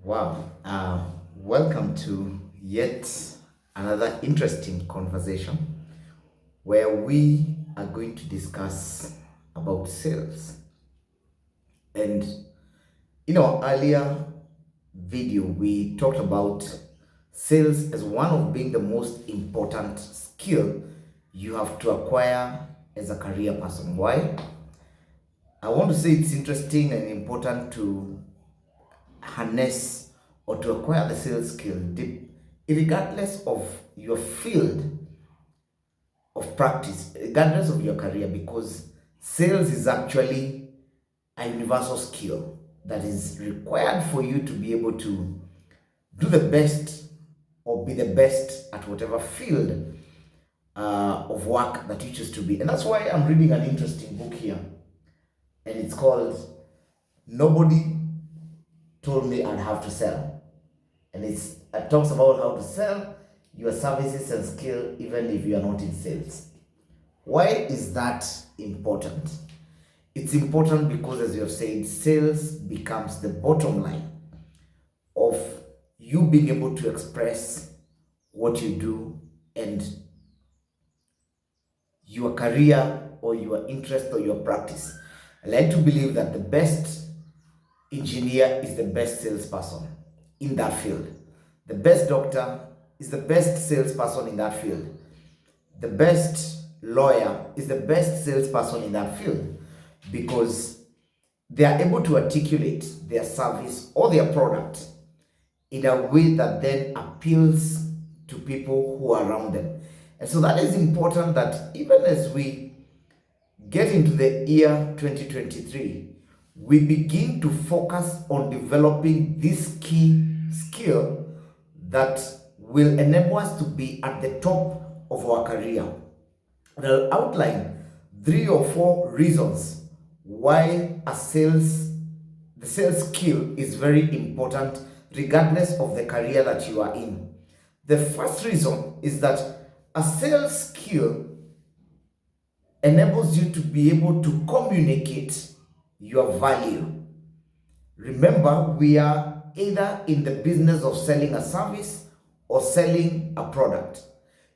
Wow. Welcome to yet another interesting conversation where we are going to discuss about sales. And earlier video, we talked about sales as one of being the most important skill you have to acquire as a career person. Why? I want to say it's interesting and important to harness or to acquire the sales skill regardless of your field of practice, regardless of your career, because sales is actually a universal skill that is required for you to be able to do the best or be the best at whatever field of work that you choose to be. And that's why I'm reading an interesting book here, and it's called Nobody Told Me I'd Have to Sell. And it talks about how to sell your services and skill even if you are not in sales. Why is that important? It's important because, as you have said, sales becomes the bottom line of you being able to express what you do and your career or your interest or your practice. I like to believe that the best engineer is the best salesperson in that field. The best doctor is the best salesperson in that field. The best lawyer is the best salesperson in that field because they are able to articulate their service or their product in a way that then appeals to people who are around them. And so that is important, that even as we get into the year 2023, we begin to focus on developing this key skill that will enable us to be at the top of our career. And I'll outline 3 or 4 reasons why the sales skill is very important regardless of the career that you are in. The first reason is that a sales skill enables you to be able to communicate your value. Remember, we are either in the business of selling a service or selling a product.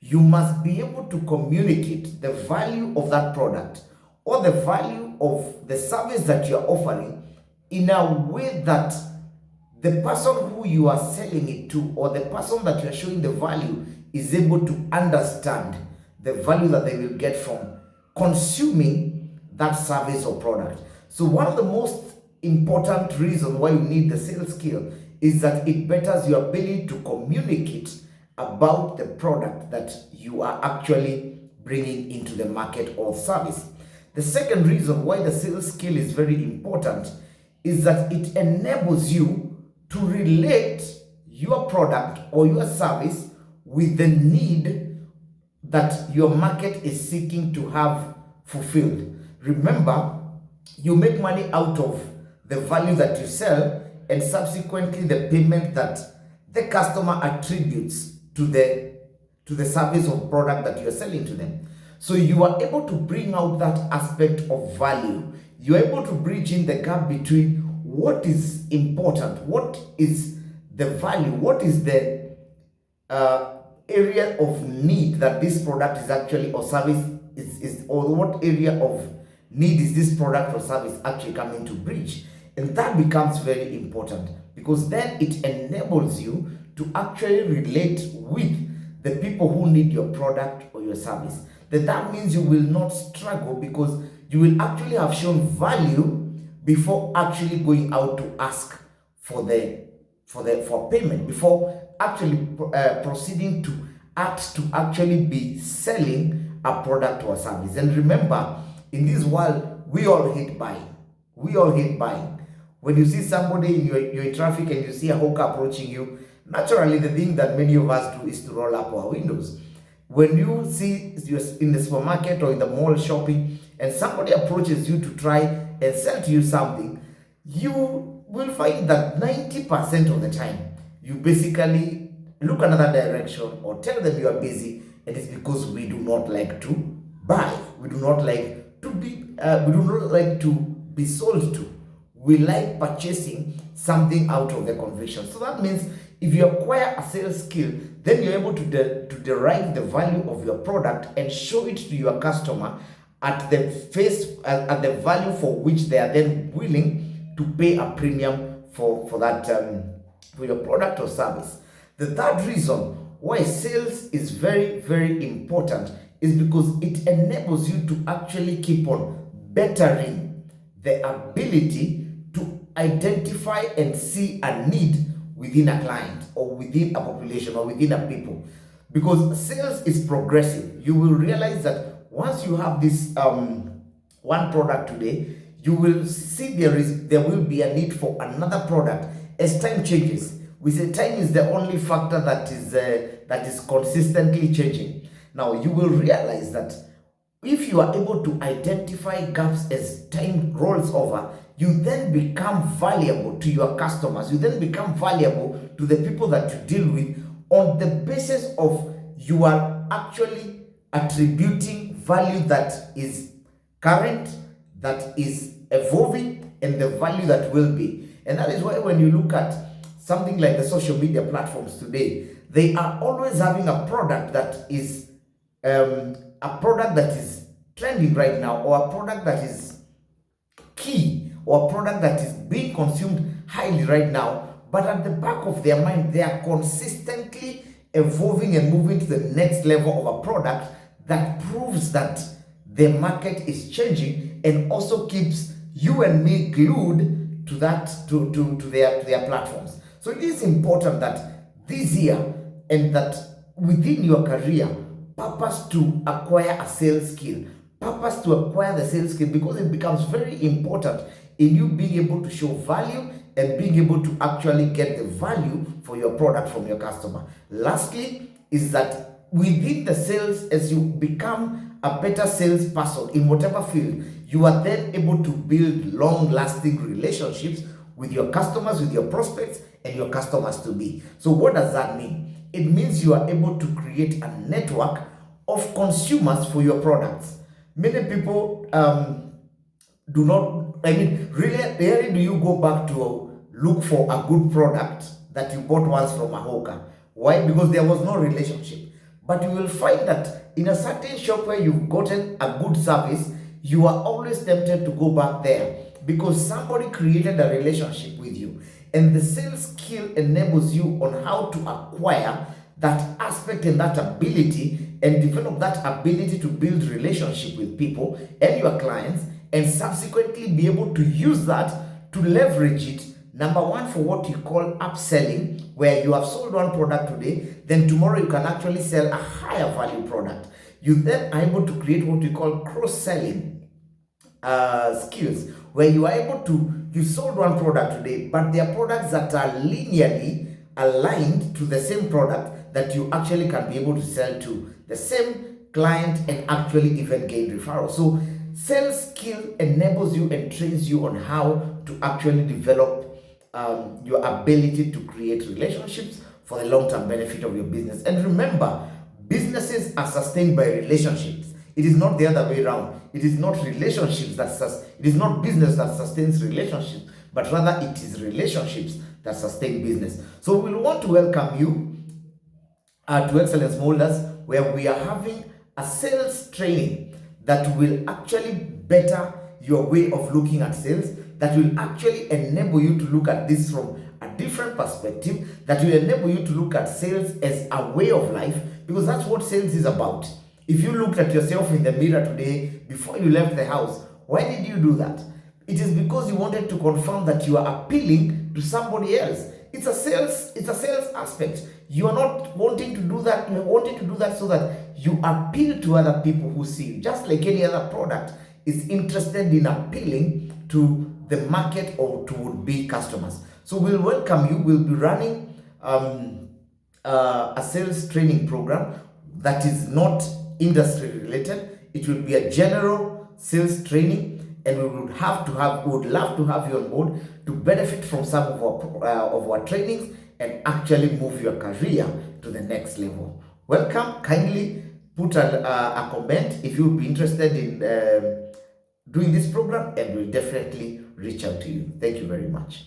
You must be able to communicate the value of that product or the value of the service that you're offering in a way that the person who you are selling it to or the person that you're showing the value is able to understand the value that they will get from consuming that service or product. So one of the most important reasons why you need the sales skill is that it betters your ability to communicate about the product that you are actually bringing into the market or service. The second reason why the sales skill is very important is that it enables you to relate your product or your service with the need that your market is seeking to have fulfilled. Remember, you make money out of the value that you sell and subsequently the payment that the customer attributes to the service or product that you're selling to them. So you are able to bring out that aspect of value. You're able to bridge in the gap between what is important, what is the value, what is the area of need that this product is actually or service is or what area of need is this product or service actually coming to bridge. And that becomes very important because then it enables you to actually relate with the people who need your product or your service. That means you will not struggle because you will actually have shown value before actually going out to ask for payment, before actually proceeding to act to actually be selling a product or a service. And remember, in this world, we all hate buying. We all hate buying. When you see somebody you're in traffic and you see a hawker approaching you, naturally the thing that many of us do is to roll up our windows. When you see you're in the supermarket or in the mall shopping and somebody approaches you to try and sell to you something, you will find that 90% of the time you basically look another direction or tell them you are busy, and it's because we do not like to buy. We do not like to be sold to. we like purchasing something out of the conviction. So that means if you acquire a sales skill, then you're able to derive the value of your product and show it to your customer at the value for which they are then willing to pay a premium for that for your product or service. The third reason why sales is very, very important is because it enables you to actually keep on bettering the ability to identify and see a need within a client or within a population or within a people. Because sales is progressive. You will realize that once you have this one product today, you will see there will be a need for another product as time changes. We say time is the only factor that is consistently changing. Now you will realize that if you are able to identify gaps as time rolls over, you then become valuable to your customers. You then become valuable to the people that you deal with on the basis of you are actually attributing value that is current, that is evolving, and the value that will be. And that is why when you look at something like the social media platforms today, they are always having a product that is trending right now, or a product that is key, or a product that is being consumed highly right now. But at the back of their mind, they are consistently evolving and moving to the next level of a product that proves that the market is changing and also keeps you and me glued to their platforms. So it is important that this year, and that within your career, purpose to acquire a sales skill, purpose to acquire the sales skill, because it becomes very important in you being able to show value and being able to actually get the value for your product from your customer. Lastly, is that within the sales, as you become a better salesperson in whatever field, you are then able to build long-lasting relationships with your customers, with your prospects, and your customers to be. So what does that mean? It means you are able to create a network of consumers for your products. Many people do not, rarely do you go back to look for a good product that you bought once from a hawker. Why? Because there was no relationship. But you will find that in a certain shop where you've gotten a good service, you are always tempted to go back there because somebody created a relationship with you. And the sales skill enables you on how to acquire that aspect and that ability, and develop that ability to build relationship with people and your clients, and subsequently be able to use that to leverage it. Number one, for what you call upselling, where you have sold one product today, then tomorrow you can actually sell a higher value product. You then are able to create what we call cross-selling skills, where you are able to, you sold one product today, but there are products that are linearly aligned to the same product that you actually can be able to sell to the same client and actually even gain referrals. So sales skill enables you and trains you on how to actually develop your ability to create relationships for the long-term benefit of your business. And remember, businesses are sustained by relationships. It is not the other way around. It is not relationships it is not business that sustains relationships, but rather it is relationships that sustain business. So we want to welcome you to Excellence Molders, where we are having a sales training that will actually better your way of looking at sales, that will actually enable you to look at this from a different perspective, that will enable you to look at sales as a way of life, because that's what sales is about. If you looked at yourself in the mirror today before you left the house, why did you do that? It is because you wanted to confirm that you are appealing to somebody else. It's a sales aspect. You are not wanting to do that. You are wanting to do that so that you appeal to other people who see you. Just like any other product is interested in appealing to the market or to would-be customers. So we'll welcome you. We'll be running a sales training program that is not industry related. It will be a general sales training, and we would love to have you on board to benefit from some of our trainings and actually move your career to the next level. Welcome. Kindly put a comment if you would be interested in doing this program, and we'll definitely reach out to you. Thank you very much.